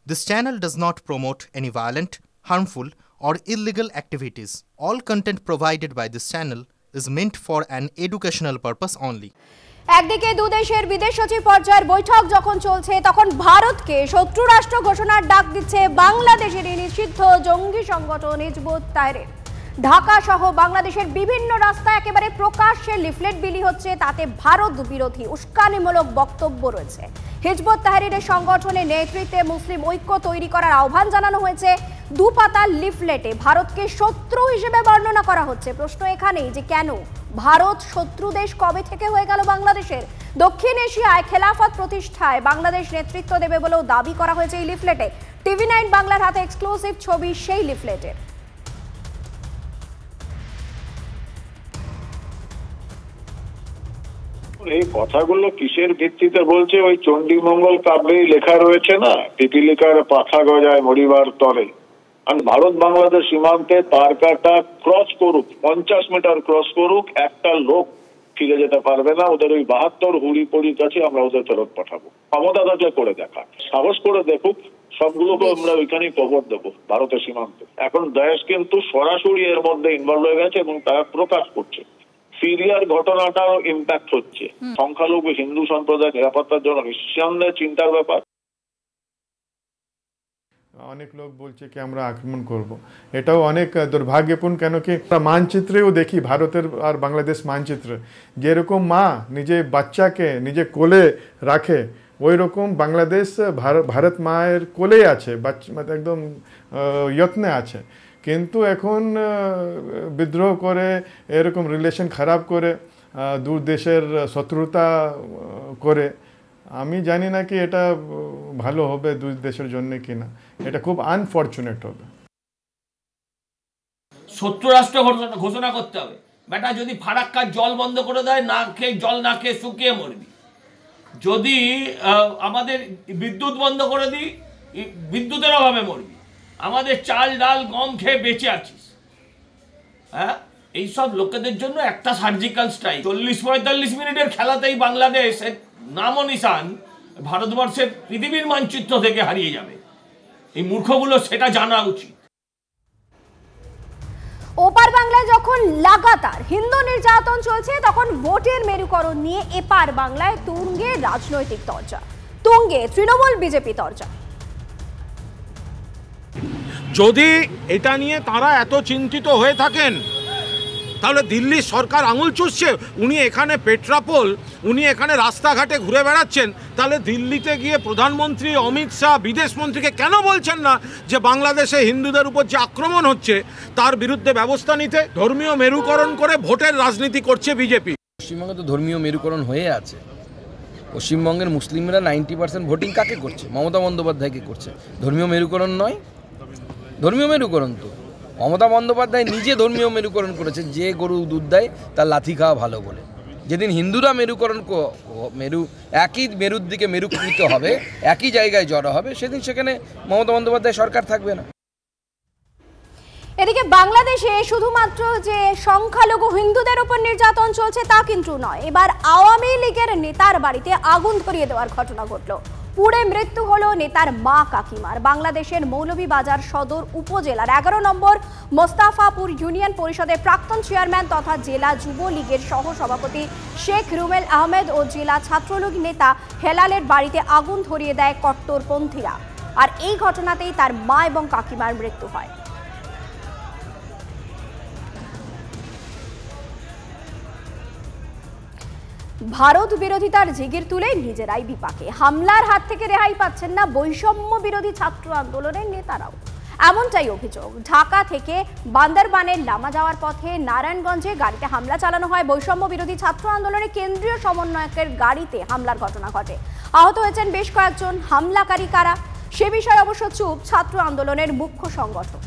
This channel does not promote any violent, harmful, or illegal activities. All content provided by this channel is meant for an educational purpose only. একদিকে দুই দেশের বিদেশ সচিব পর্যায়ের বৈঠক যখন চলছে তখন ভারতকে শত্রু রাষ্ট্র ঘোষণার ডাক দিচ্ছে বাংলাদেশের নিষিদ্ধ জঙ্গি সংগঠন হিজবুত তাহরির। ঢাকা সহ বাংলাদেশের বিভিন্ন রাস্তায় একেবারে প্রকাশ্যে লিফলেট বিলি হচ্ছে, তাতে ভারত বিরোধী উস্কানিমূলক বক্তব্য রয়েছে। হিজবুত তাহরিরের সংগঠনের নেতৃত্বে মুসলিম ঐক্য তৈরি করার আহ্বান জানানো হয়েছে। দুপাতার লিফলেটে ভারতকে শত্রু হিসেবে বর্ণনা করা হচ্ছে। প্রশ্ন এখানেই যে কেন ভারত শত্রু দেশ কবে থেকে হয়ে গেল বাংলাদেশের? দক্ষিণ এশিয়ায় খেলাফত প্রতিষ্ঠায় বাংলাদেশ নেতৃত্ব দেবে বলেও দাবি করা হয়েছে এই লিফলেটে। TV9 বাংলার হাতে এক্সক্লুসিভ ছবি সেই লিফলেটের। এই কথাগুলো কিসের ভিত্তিতে বলছে? ওই চণ্ডীমঙ্গল কাব্যেই লেখা রয়েছে না, পিপিলিকার পাখা গজায় মরিবার তরে। আর ভারত বাংলাদেশ সীমান্তে তার কাটা ক্রস করুক, 50 মিটার ক্রস করুক, একটা লোক ফিরে যেতে পারবে না। ওদের ওই 72 হুড়িপড়ির কাছে আমরা ওদের ফেরত পাঠাবো। ক্ষমতা থাকলে করে দেখা, সাহস করে দেখুক, সবগুলোকে আমরা ওইখানেই কবর দেবো ভারতের সীমান্তে। এখন দেশ কিন্তু সরাসরি এর মধ্যে ইনভলভ হয়ে গেছে এবং তারা প্রকাশ করছে। সিরিয়ার ঘটনাটাও ইম্প্যাক্ট হচ্ছে। সংখ্যালঘু হিন্দু সম্প্রদায়ের নিরাপত্তার জন্য নিঃসন্দেহে চিন্তার ব্যাপার। অনেক লোক বলছে কি আমরা আক্রমণ করব, এটাও অনেক দুর্ভাগ্যপূর্ণ। কেন কি মানচিত্রেও দেখি ভারতের আর বাংলাদেশ মানচিত্রে যেরকম মা নিজে বাচ্চাকে নিজে কোলে রাখে, ওই রকম বাংলাদেশ ভারত মায়ের কোলে আছে, বাচ্চা একদম যত্নে আছে। কিন্তু এখন বিদ্রোহ করে, এরকম রিলেশন খারাপ করে, দূর দেশের শত্রুতা করে, আমি জানি না কি এটা ভালো হবে দুই দেশের জন্য কিনা। এটা খুব আনফরচুনেট হবে। শত্রু রাষ্ট্র ঘোষণা করতে হবে। বেটা যদি ফারাক্কার জল বন্ধ করে দেয়, না খেয়ে জল না খেয়ে শুকিয়ে মরবি। যদি আমাদের বিদ্যুৎ বন্ধ করে দিই, বিদ্যুতের অভাবে মরবি। আমাদের চাল ডাল গম খেয়ে বেঁচে আছিস। হ্যাঁ, এইসব লোকেদের জন্য একটা সার্জিক্যাল স্ট্রাইক 40-45 মিনিটের খেলাতেই বাংলাদেশের নাম নিশান ভারতবর্ষের পৃথিবীর মানচিত্র থেকে হারিয়ে যাবে। এই মূর্খগুলো সেটা জানা উচিত। ওপার বাংলায় যখন লাগাতার হিন্দু নির্যাতন চলছে, তখন ভোটের মেরুকরণ নিয়ে এপার বাংলায় তুঙ্গে রাজনৈতিক তরজা, তুঙ্গে তৃণমূল বিজেপি তরজা। যদি এটা নিয়ে তারা এত চিন্তিত হয়ে থাকেন, তাহলে দিল্লির সরকার আঙুল চুষছে। উনি এখানে পেট্রাপোল, উনি এখানে রাস্তাঘাটে ঘুরে বেড়াচ্ছেন, তাহলে দিল্লিতে গিয়ে প্রধানমন্ত্রী অমিত শাহ বিদেশ মন্ত্রীকে কেন বলছেন না যে বাংলাদেশে হিন্দুদের উপর যে আক্রমণ হচ্ছে তার বিরুদ্ধে ব্যবস্থা নিতে? ধর্মীয় মেরুকরণ করে ভোটের রাজনীতি করছে বিজেপি। পশ্চিমবঙ্গে তো ধর্মীয় মেরুকরণ হয়ে আছে। পশ্চিমবঙ্গের মুসলিমরা 90% ভোটিং কাকে করছে? মমতা বন্দ্যোপাধ্যায়কে করছে। ধর্মীয় মেরুকরণ নয়, ধর্মীয় মেরুকরণ তো মমতা বন্দ্যোপাধ্যায় নিজে ধর্মীয় মেরুকরণ করেছে। যে গরু দুধ দেয় তার লাথি খাওয়া ভালো বলে। যেদিন হিন্দুরা একই মেরুর দিকে মেরুকৃত হবে, একই জায়গায় জড়ো হবে, সেদিন সেখানে মমতা বন্দ্যোপাধ্যায় সরকার থাকবে না। এদিকে বাংলাদেশে শুধুমাত্র যে সংখ্যালঘু হিন্দুদের উপর নির্যাতন চলছে তা কিন্তু নয়, এবার আওয়ামী লীগের নেতার বাড়িতে আগুন ধরিয়ে দেওয়ার ঘটনা ঘটল। পুড়ে মৃত্যু হলো নেতার মা কাকিমার। বাংলাদেশের মৌলভীবাজার সদর উপজেলার 11 নম্বর মোস্তাফাপুর ইউনিয়ন পরিষদের প্রাক্তন চেয়ারম্যান তথা জেলা যুবলীগের সহ সভাপতি শেখ রুমেল আহমেদ ও জেলা ছাত্রলীগ নেতা হেলালের বাড়িতে আগুন ধরিয়ে দেয় কট্টরপন্থীরা। আর এই ঘটনাতেই তার মা এবং কাকিমার মৃত্যু হয়। ভারত বিরোধিতার জিগির তুলে নিজেরাই বিপাকে। হামলার হাত থেকে রেহাই পাচ্ছেন না বৈষম্য বিরোধী ছাত্র আন্দোলনের নেতারাও, এমনটাই অভিযোগ। ঢাকা থেকে বান্দরবানের লামা যাওয়ার পথে নারায়ণগঞ্জে গাড়িতে হামলা চালানো হয়। বৈষম্য বিরোধী ছাত্র আন্দোলনের কেন্দ্রীয় সমন্বয়কের গাড়িতে হামলার ঘটনা ঘটে। আহত হয়েছেন বেশ কয়েকজন। হামলাকারী কারা সে বিষয়ে অবশ্য চুপ ছাত্র আন্দোলনের মুখ্য সংগঠক।